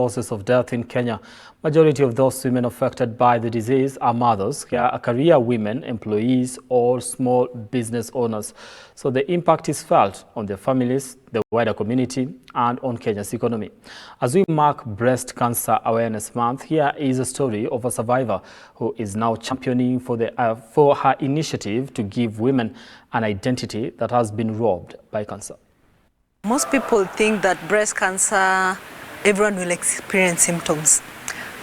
causes of death in Kenya. Majority of those women affected by the disease are mothers, career women, employees, or small business owners. So the impact is felt on their families, the wider community, and on Kenya's economy. As we mark Breast Cancer Awareness Month, here is a story of a survivor who is now championing for her initiative to give women an identity that has been robbed by cancer. Most people think that breast cancer, everyone will experience symptoms.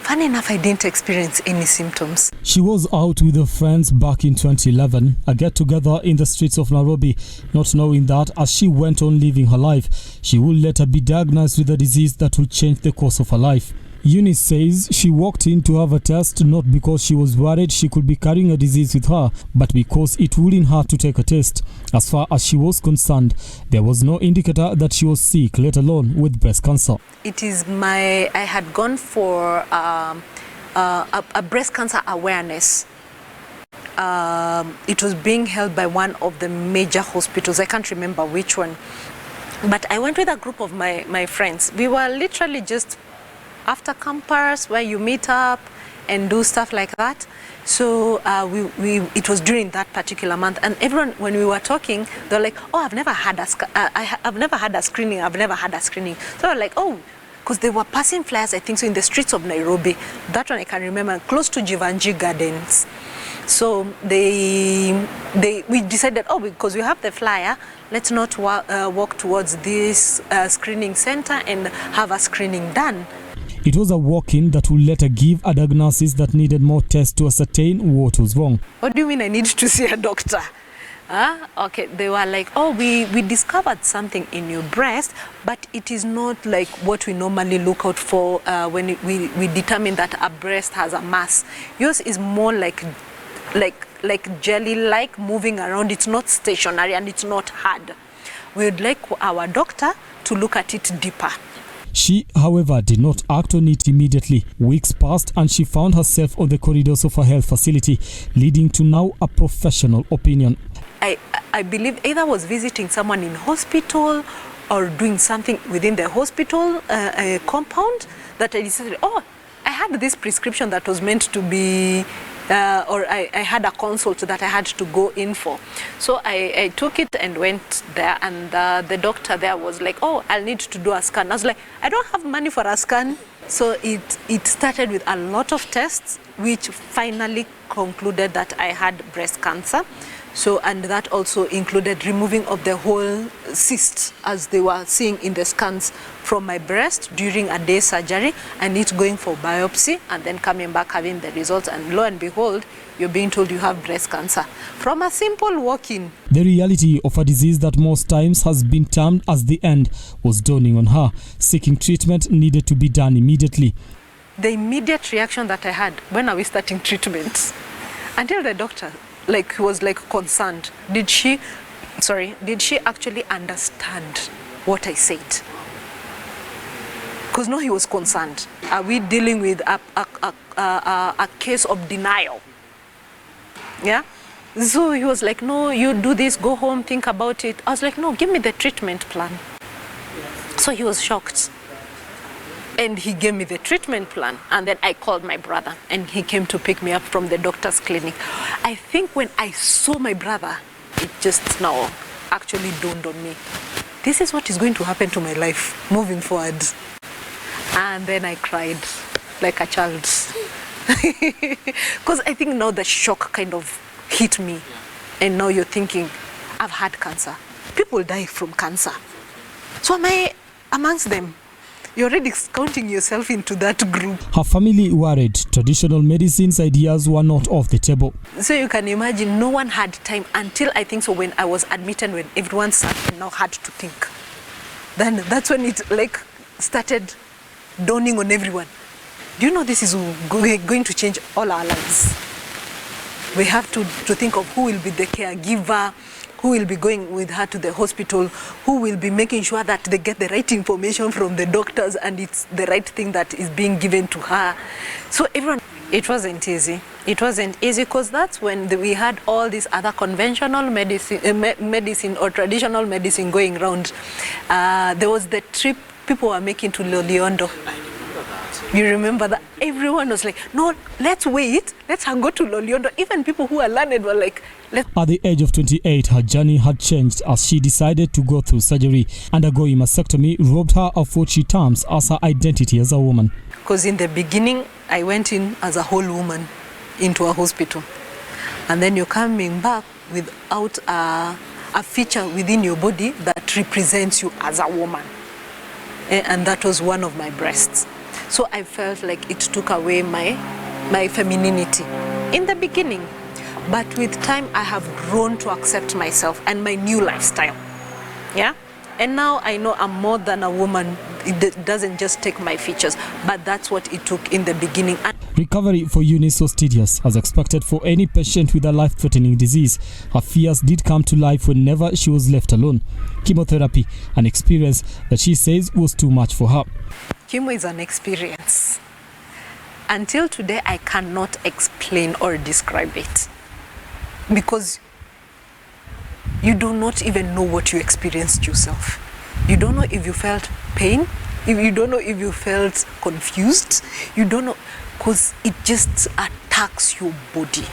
Funny enough, I didn't experience any symptoms. She was out with her friends back in 2011, a get-together in the streets of Nairobi, not knowing that as she went on living her life, she would later be diagnosed with a disease that will change the course of her life. Eunice says she walked in to have a test not because she was worried she could be carrying a disease with her, but because it wouldn't hurt to take a test. As far as she was concerned, there was no indicator that she was sick, let alone with breast cancer. I had gone for a breast cancer awareness. It was being held by one of the major hospitals. I can't remember which one. But I went with a group of my friends. We were literally just after campus where you meet up and do stuff like that. So it was during that particular month, and everyone, when we were talking, they're like, "Oh, I've never had a screening. I've never had a screening." So I'm like, "Oh," because they were passing flyers, I think so, in the streets of Nairobi. That one I can remember, close to Jivanji Gardens. So we decided, oh, because we have the flyer, let's not walk towards this screening center and have a screening done. It was a walk-in that would later give a diagnosis that needed more tests to ascertain what was wrong. What do you mean I need to see a doctor? Okay, they were like, oh, we discovered something in your breast, but it is not like what we normally look out for when we determine that a breast has a mass. Yours is more like jelly-like, moving around. It's not stationary and it's not hard. We would like our doctor to look at it deeper. She, however, did not act on it immediately. Weeks passed and she found herself on the corridors of a health facility, leading to now a professional opinion. I believe either was visiting someone in hospital or doing something within the hospital compound that I decided, oh, I had this prescription that was meant to be, or I had a consult that I had to go in for. So I took it and went there, and the doctor there was like, oh, I'll need to do a scan. I was like, I don't have money for a scan. So it started with a lot of tests, which finally concluded that I had breast cancer. So, and that also included removing of the whole cyst, as they were seeing in the scans, from my breast during a day surgery, and it going for biopsy and then coming back having the results, and lo and behold, you're being told you have breast cancer from a simple walk-in. The reality of a disease that most times has been termed as the end was dawning on her. Seeking treatment needed to be done immediately. The immediate reaction that I had, when are we starting treatment? Until the doctor was concerned. Did she actually understand what I said? Because no, he was concerned. Are we dealing with a case of denial? Yeah? So he was like, no, you do this, go home, think about it. I was like, no, give me the treatment plan. So he was shocked. And he gave me the treatment plan, and then I called my brother, and he came to pick me up from the doctor's clinic. I think when I saw my brother, it just now actually dawned on me. This is what is going to happen to my life moving forward. And then I cried like a child. Because I think now the shock kind of hit me. And now you're thinking, I've had cancer. People die from cancer. So am I amongst them? You're already counting yourself into that group. Her family worried. Traditional medicine's ideas were not off the table. So you can imagine, no one had time until I think so when I was admitted, when everyone sat and now had to think. Then that's when it started dawning on everyone. Do you know this is going to change all our lives? We have to think of who will be the caregiver, who will be going with her to the hospital, who will be making sure that they get the right information from the doctors and it's the right thing that is being given to her. So everyone, it wasn't easy. It wasn't easy because that's when we had all this other conventional medicine or traditional medicine going around. There was the trip people were making to Loliondo. You remember that everyone was like, no, let's wait, let's go to Loliondo. Even people who are learned were like, let's. At the age of 28, her journey had changed as she decided to go through surgery. Undergoing mastectomy robbed her of what she terms as her identity as a woman. Because in the beginning, I went in as a whole woman into a hospital. And then you're coming back without a feature within your body that represents you as a woman. And that was one of my breasts. So I felt like it took away my femininity in the beginning. But with time, I have grown to accept myself and my new lifestyle. Yeah? And now I know I'm more than a woman. It doesn't just take my features, but that's what it took in the beginning. Recovery for Eunice was tedious, as expected for any patient with a life-threatening disease. Her fears did come to life whenever she was left alone. Chemotherapy, an experience that she says was too much for her. Chemo is an experience. Until today, I cannot explain or describe it. Because you do not even know what you experienced yourself. You don't know if you felt pain. You don't know if you felt confused. You don't know, because it just attacks your body.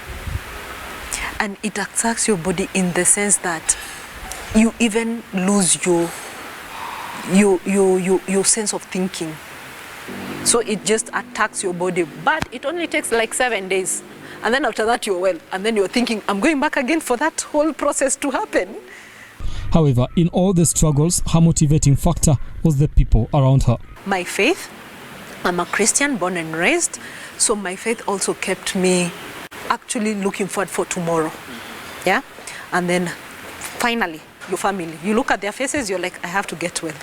And it attacks your body in the sense that you even lose your sense of thinking. So it just attacks your body, but it only takes like 7 days. And then after that you're well, and then you're thinking, I'm going back again for that whole process to happen. However, in all the struggles, her motivating factor was the people around her. My faith, I'm a Christian, born and raised, so my faith also kept me actually looking forward for tomorrow. Yeah? And then finally, your family, you look at their faces, you're like, I have to get well.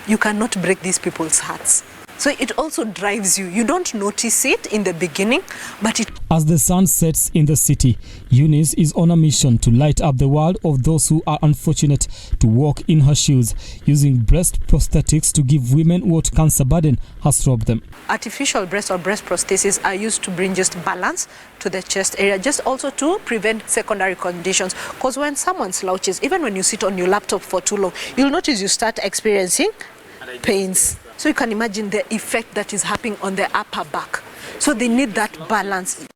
You cannot break these people's hearts. So it also drives you. You don't notice it in the beginning, but it... As the sun sets in the city, Eunice is on a mission to light up the world of those who are unfortunate to walk in her shoes, using breast prosthetics to give women what cancer burden has robbed them. Artificial breast or breast prosthesis are used to bring just balance to the chest area, just also to prevent secondary conditions. Because when someone slouches, even when you sit on your laptop for too long, you'll notice you start experiencing pains. So you can imagine the effect that is happening on the upper back. So they need that balance.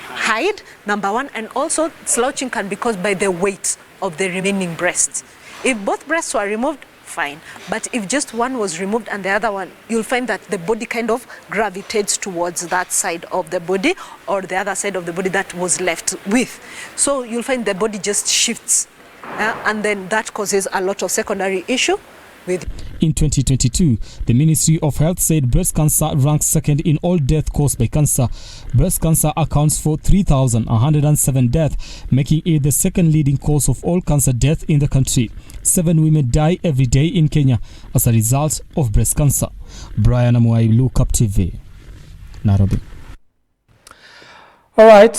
Hide, number one, and also slouching can be caused by the weight of the remaining breasts. If both breasts were removed, fine. But if just one was removed and the other one, you'll find that the body kind of gravitates towards that side of the body or the other side of the body that was left with. So you'll find the body just shifts. And then that causes a lot of secondary issue. In 2022, the Ministry of Health said breast cancer ranks second in all deaths caused by cancer. Breast cancer accounts for 3,107 deaths, making it the second leading cause of all cancer deaths in the country. 7 women die every day in Kenya as a result of breast cancer. Brian Amuai, Look Up TV, Nairobi. All right.